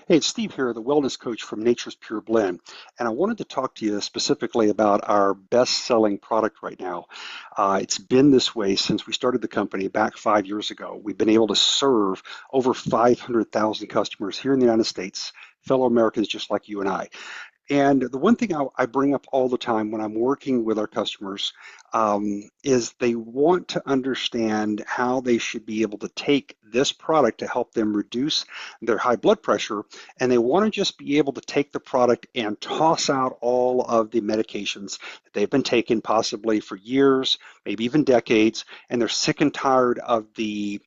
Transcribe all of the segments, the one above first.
Hey, it's Steve here, the wellness coach from Nature's Pure Blend, and I wanted to talk to you specifically about our best-selling product right now. It's been this way since we started the company back 5 years ago. We've been able to serve over 500,000 customers here in the United States, fellow Americans just like you and I. And the one thing I bring up all the time when I'm working with our customers is they want to understand how they should be able to take this product to help them reduce their high blood pressure. And they want to just be able to take the product and toss out all of the medications that they've been taking possibly for years, maybe even decades. And they're sick and tired of the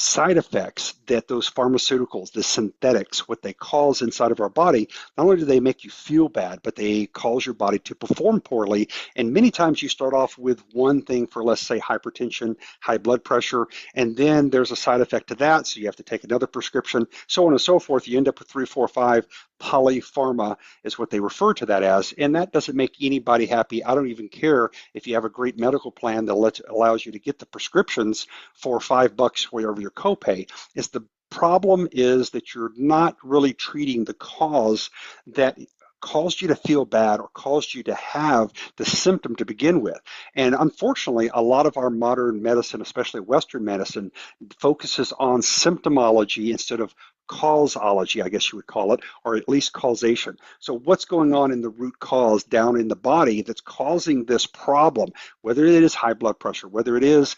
side effects that those pharmaceuticals, the synthetics, what they cause inside of our body, not only do they make you feel bad, but they cause your body to perform poorly. And many times you start off with one thing for, let's say, hypertension, high blood pressure, and then there's a side effect to that, so you have to take another prescription, so on and so forth. You end up with 3, 4, 5 polypharma is what they refer to that as, and that doesn't make anybody happy. I don't even care if you have a great medical plan that allows you to get the prescriptions for $5 whatever your copay. Is the problem is that you're not really treating the cause that caused you to feel bad or caused you to have the symptom to begin with. And unfortunately, a lot of our modern medicine, especially Western medicine, focuses on symptomology instead of causology, I guess you would call it, or at least causation. So what's going on in the root cause down in the body that's causing this problem, whether it is high blood pressure, whether it is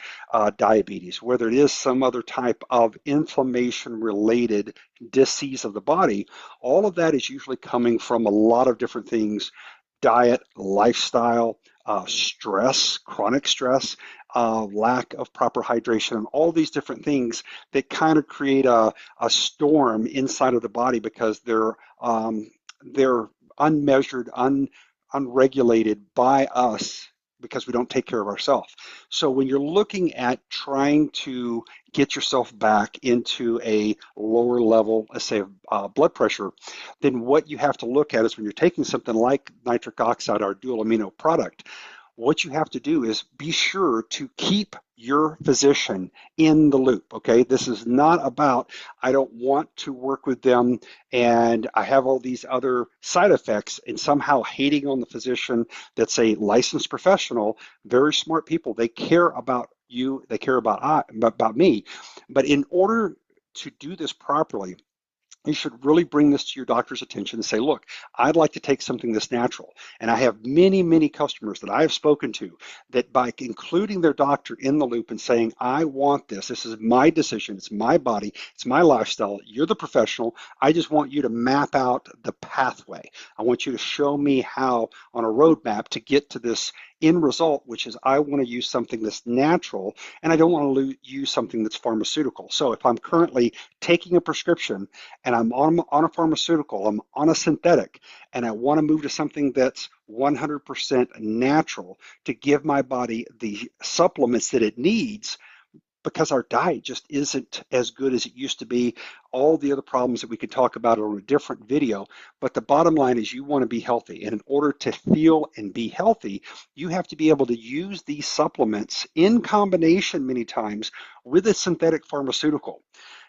diabetes, whether it is some other type of inflammation-related disease of the body, all of that is usually coming from a lot of different things: diet, lifestyle, stress, chronic stress, lack of proper hydration, and all these different things that kind of create a storm inside of the body because they're unmeasured, unregulated by us because we don't take care of ourselves. So when you're looking at trying to get yourself back into a lower level, let's say, of blood pressure, then what you have to look at is when you're taking something like nitric oxide, our dual amino product, what you have to do is be sure to keep your physician in the loop, okay? This is not about, I don't want to work with them and I have all these other side effects and somehow hating on the physician that's a licensed professional. Very smart people. They care about you. They care about me. But in order to do this properly, you should really bring this to your doctor's attention and say, look, I'd like to take something that's natural. And I have many, many customers that I have spoken to that by including their doctor in the loop and saying, I want this, this is my decision, it's my body, it's my lifestyle, you're the professional, I just want you to map out the pathway. I want you to show me how on a roadmap to get to this end result, which is I want to use something that's natural and I don't want to use something that's pharmaceutical. So if I'm currently taking a prescription and I'm on a pharmaceutical, I'm on a synthetic, and I want to move to something that's 100% natural to give my body the supplements that it needs, because our diet just isn't as good as it used to be. All the other problems that we could talk about on a different video, but the bottom line is you want to be healthy. And in order to feel and be healthy, you have to be able to use these supplements in combination many times with a synthetic pharmaceutical.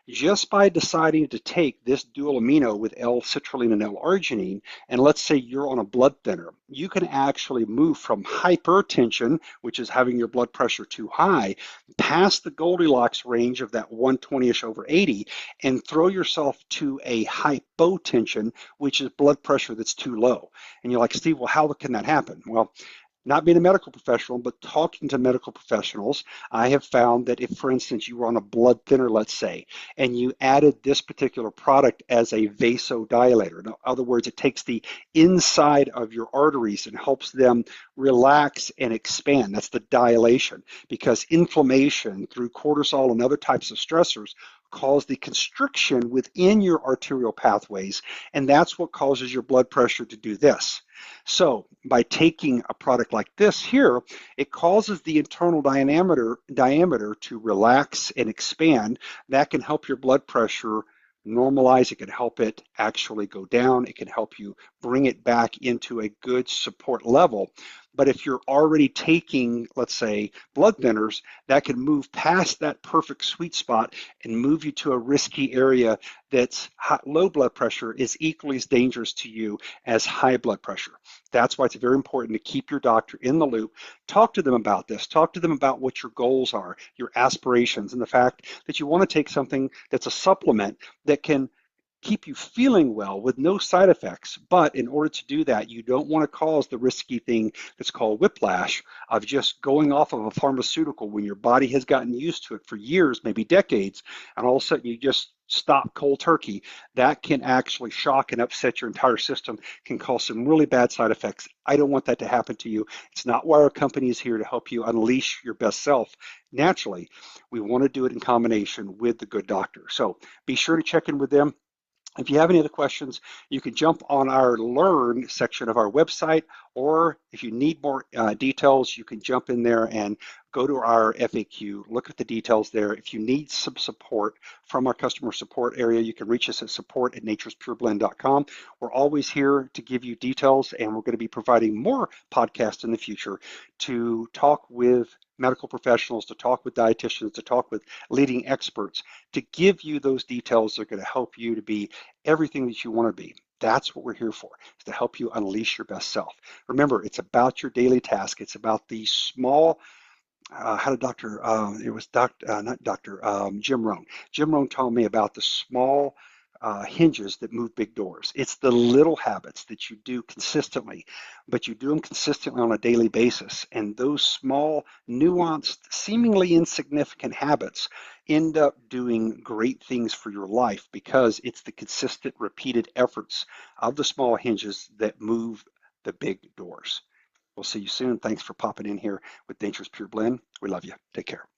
Just by deciding to take this dual amino with L-citrulline and L-arginine, and let's say you're on a blood thinner, you can actually move from hypertension, which is having your blood pressure too high, past the Goldilocks range of that 120-ish over 80, and throw yourself to a hypotension, which is blood pressure that's too low. And you're like, Steve, well, how can that happen? Well, not being a medical professional, but talking to medical professionals, I have found that if, for instance, you were on a blood thinner, let's say, and you added this particular product as a vasodilator, in other words, it takes the inside of your arteries and helps them relax and expand. That's the dilation, because inflammation through cortisol and other types of stressors cause the constriction within your arterial pathways, and that's what causes your blood pressure to do this. So by taking a product like this here, it causes the internal diameter to relax and expand. That can help your blood pressure normalize. It can help it actually go down. It can help you bring it back into a good support level. But if you're already taking, let's say, blood thinners, that can move past that perfect sweet spot and move you to a risky area that's low blood pressure is equally as dangerous to you as high blood pressure. That's why it's very important to keep your doctor in the loop. Talk to them about this. Talk to them about what your goals are, your aspirations, and the fact that you want to take something that's a supplement that can keep you feeling well with no side effects. But in order to do that, you don't want to cause the risky thing that's called whiplash of just going off of a pharmaceutical when your body has gotten used to it for years, maybe decades, and all of a sudden you just stop cold turkey. That can actually shock and upset your entire system, can cause some really bad side effects. I don't want that to happen to you. It's not why our company is here to help you unleash your best self naturally. We want to do it in combination with the good doctor. So be sure to check in with them. If you have any other questions, you can jump on our Learn section of our website, or if you need more details, you can jump in there and go to our FAQ, look at the details there. If you need some support from our customer support area, you can reach us at support@naturespureblend.com. We're always here to give you details, and we're going to be providing more podcasts in the future to talk with medical professionals, to talk with dietitians, to talk with leading experts, to give you those details that are going to help you to be everything that you want to be. That's what we're here for, is to help you unleash your best self. Remember, it's about your daily task. It's about the small, how did Dr. It was not Dr. Jim Rohn. Jim Rohn told me about the small hinges that move big doors. It's the little habits that you do consistently, but you do them consistently on a daily basis. And those small, nuanced, seemingly insignificant habits end up doing great things for your life because it's the consistent, repeated efforts of the small hinges that move the big doors. We'll see you soon. Thanks for popping in here with Nature's Pure Blend. We love you. Take care.